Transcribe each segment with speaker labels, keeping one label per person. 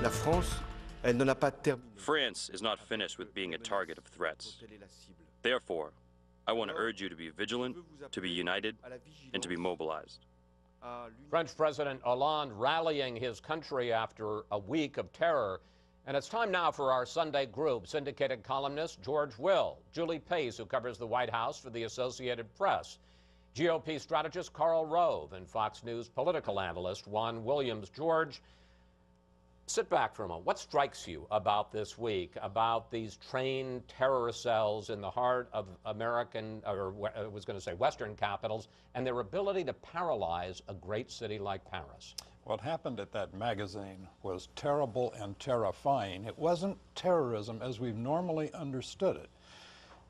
Speaker 1: La France, elle n'en a pas terminé.
Speaker 2: France is not finished with being a target of threats. Therefore, I want to urge you to be vigilant, to be united, and to be mobilized.
Speaker 3: French President Hollande rallying his country after a week of terror. And it's time now for our Sunday group. Syndicated columnist George Will, Julie Pace, who covers the White House for the Associated Press, GOP strategist Karl Rove, and Fox News political analyst Juan Williams. George, sit back for a moment. What strikes you about this week, about these trained terror cells in the heart of American, or I was going to say Western capitals, and their ability to paralyze a great city like Paris?
Speaker 4: What happened at that magazine was terrible and terrifying. It wasn't terrorism as we've normally understood it.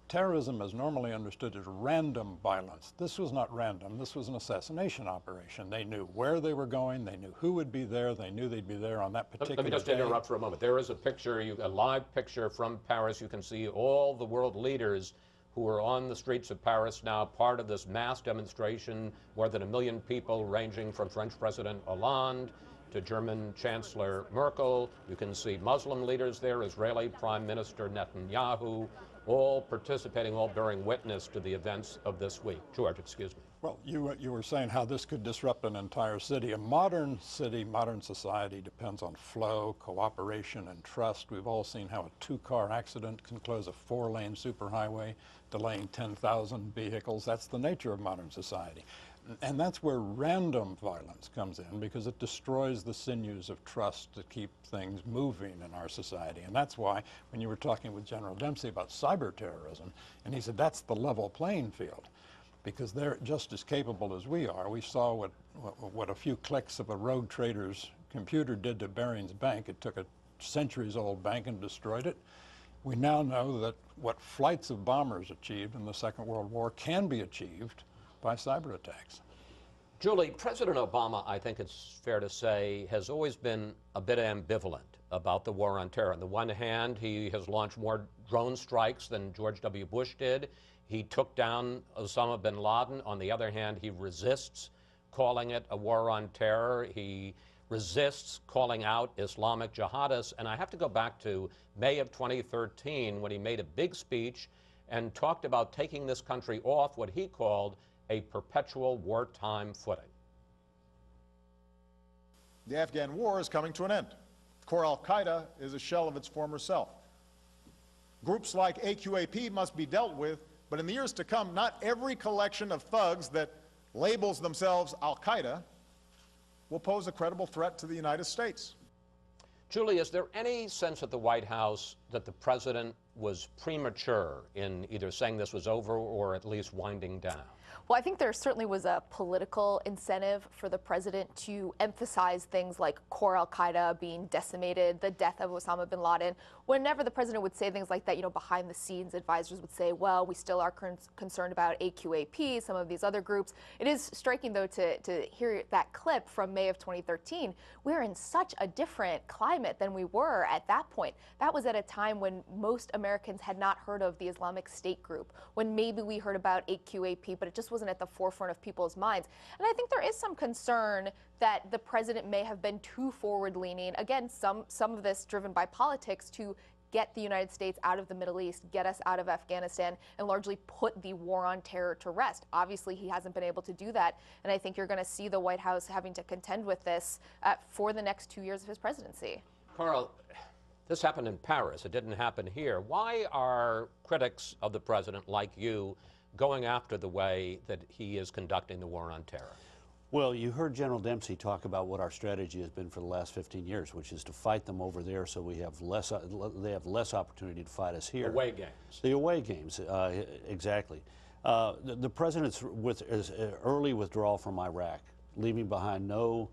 Speaker 4: Terrorism as normally understood is random violence. This was not random. This was an assassination operation. They knew where they were going. They knew who would be there. They knew they'd be there on that particular day.
Speaker 3: Let me just interrupt for a moment. There is a picture, a live picture from Paris. You can see all the world leaders who are on the streets of Paris now, part of this mass demonstration, more than 1 million people, ranging from French President Hollande to German Chancellor Merkel. You can see Muslim leaders there, Israeli Prime Minister Netanyahu, all participating, all bearing witness to the events of this week. George, excuse me.
Speaker 4: Well, you were saying how this could disrupt an entire city. A modern city, modern society depends on flow, cooperation, and trust. We've all seen how a 2-car accident can close a 4-lane superhighway, delaying 10,000 vehicles. That's the nature of modern society. And that's where random violence comes in, because it destroys the sinews of trust to keep things moving in our society. And that's why, when you were talking with General Dempsey about cyber terrorism, and he said that's the level playing field, because they're just as capable as we are. We saw what a few clicks of a rogue trader's computer did to Barings Bank. It took a centuries-old bank and destroyed it. We now know that what flights of bombers achieved in the Second World War can be achieved by cyber attacks.
Speaker 3: Julie, President Obama, I think it's fair to say, has always been a bit ambivalent about the war on terror. On the one hand, he has launched more drone strikes than George W. Bush did. He took down Osama bin Laden. On the other hand, he resists calling it a war on terror. He resists calling out Islamic jihadists. And I have to go back to May of 2013 when he made a big speech and talked about taking this country off what he called a perpetual wartime footing.
Speaker 5: The Afghan war is coming to an end. Core al-Qaeda is a shell of its former self. Groups like AQAP must be dealt with, but in the years to come, not every collection of thugs that labels themselves al-Qaeda will pose a credible threat to the United States.
Speaker 3: Julie, is there any sense at the White House that the president was premature in either saying this was over or at least winding down?
Speaker 6: Well, I think there certainly was a political incentive for the president to emphasize things like core al-Qaeda being decimated, the death of Osama bin Laden. Whenever the president would say things like that, behind the scenes, advisors would say, well, we still are concerned about AQAP, some of these other groups. It is striking, though, to hear that clip from May of 2013. We're in such a different climate than we were at that point. That was at a time when most Americans had not heard of the Islamic State group, when maybe we heard about AQAP, but it just wasn't at the forefront of people's minds. And I think there is some concern that the president may have been too forward-leaning. Again, some of this driven by politics to get the United States out of the Middle East, get us out of Afghanistan, and largely put the war on terror to rest. Obviously, he hasn't been able to do that, and I think you're going to see the White House having to contend with this for the next 2 years of his presidency.
Speaker 3: Karl, this happened in Paris. It didn't happen here. Why are critics of the president like you going after the way that he is conducting the war on terror?
Speaker 7: Well, you heard General Dempsey talk about what our strategy has been for the last 15 years, which is to fight them over there so we have less, they have less opportunity to fight us here.
Speaker 3: Away games.
Speaker 7: The away games, exactly. The president's early withdrawal from Iraq, leaving behind no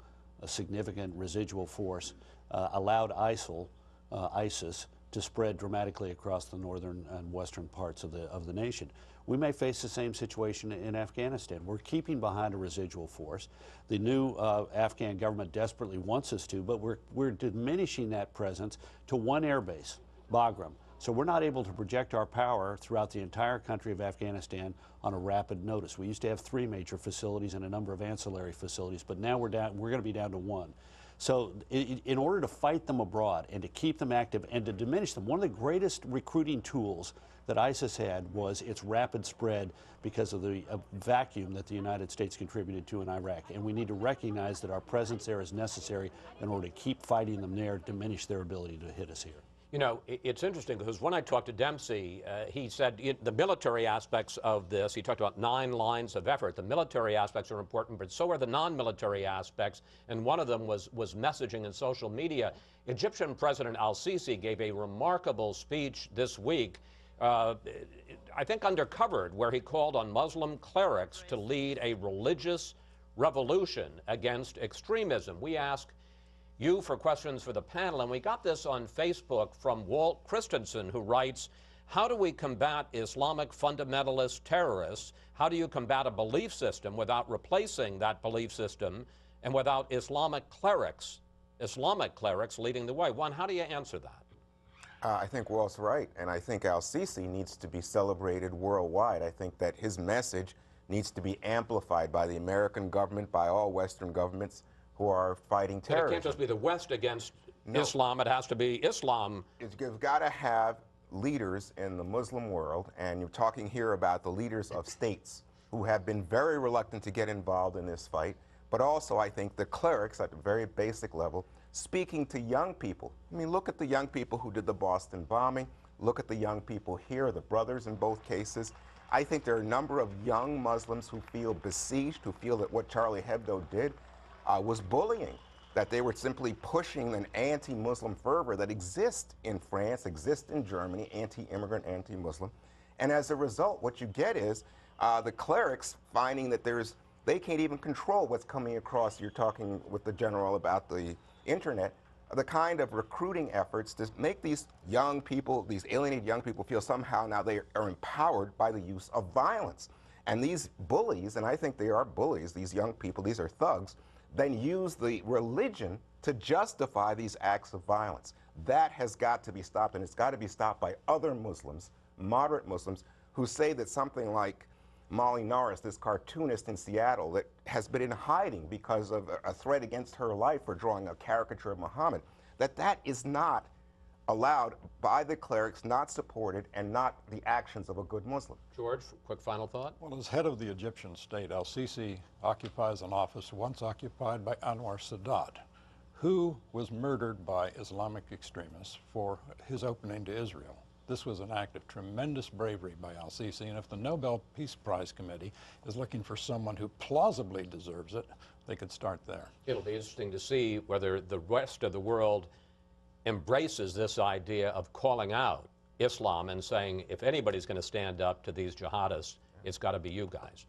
Speaker 7: significant residual force, allowed ISIS to spread dramatically across the northern and western parts of the nation. We may face the same situation in Afghanistan. We're keeping behind a residual force. The new Afghan government desperately wants us to, but we're diminishing that presence to one air base, Bagram, So we're not able to project our power throughout the entire country of Afghanistan on a rapid notice. We used to have 3 major facilities and a number of ancillary facilities, but now we're going to be down to 1. So in order to fight them abroad and to keep them active and to diminish them, one of the greatest recruiting tools that ISIS had was its rapid spread because of the vacuum that the United States contributed to in Iraq. And we need to recognize that our presence there is necessary in order to keep fighting them there, diminish their ability to hit us here.
Speaker 3: You know, it's interesting because when I talked to Dempsey, he said the military aspects of this, he talked about 9 lines of effort. The military aspects are important, but so are the non-military aspects, and one of them was messaging and social media. Egyptian President el-Sisi gave a remarkable speech this week, I think undercovered, where he called on Muslim clerics to lead a religious revolution against extremism. We asked you for questions for the panel, and we got this on Facebook from Walt Christensen, who writes, how do we combat Islamic fundamentalist terrorists? How do you combat a belief system without replacing that belief system and without Islamic clerics leading the way? One, how do you answer that?
Speaker 8: I think Walt's right, and I think el-Sisi needs to be celebrated worldwide. I think that his message needs to be amplified by the American government, by all Western governments who are fighting terrorism.
Speaker 3: But it can't just be the West against Islam, it has to be Islam.
Speaker 8: You've got to have leaders in the Muslim world, and you're talking here about the leaders of states who have been very reluctant to get involved in this fight, but also I think the clerics at the very basic level speaking to young people. I mean, look at the young people who did the Boston bombing, look at the young people here, the brothers in both cases. I think there are a number of young Muslims who feel besieged, who feel that what Charlie Hebdo did was bullying, that they were simply pushing an anti-Muslim fervor that exists in France, exists in Germany, anti-immigrant, anti-Muslim. And as a result, what you get is the clerics finding that they can't even control what's coming across. You're talking with the general about the internet, the kind of recruiting efforts to make these young people, these alienated young people, feel somehow now they are empowered by the use of violence. And these bullies, and I think they are bullies, these young people, these are thugs, then use the religion to justify these acts of violence. That has got to be stopped, and it's got to be stopped by other Muslims, moderate Muslims, who say that something like Molly Norris, this cartoonist in Seattle that has been in hiding because of a threat against her life for drawing a caricature of Muhammad, that is not allowed by the clerics, not supported, and not the actions of a good Muslim.
Speaker 3: George, quick final thought?
Speaker 4: Well, as head of the Egyptian state, el-Sisi occupies an office once occupied by Anwar Sadat, who was murdered by Islamic extremists for his opening to Israel. This was an act of tremendous bravery by el-Sisi, and if the Nobel Peace Prize Committee is looking for someone who plausibly deserves it, they could start there.
Speaker 3: It'll be interesting to see whether the rest of the world embraces this idea of calling out Islam and saying, if anybody's going to stand up to these jihadists, it's got to be you guys.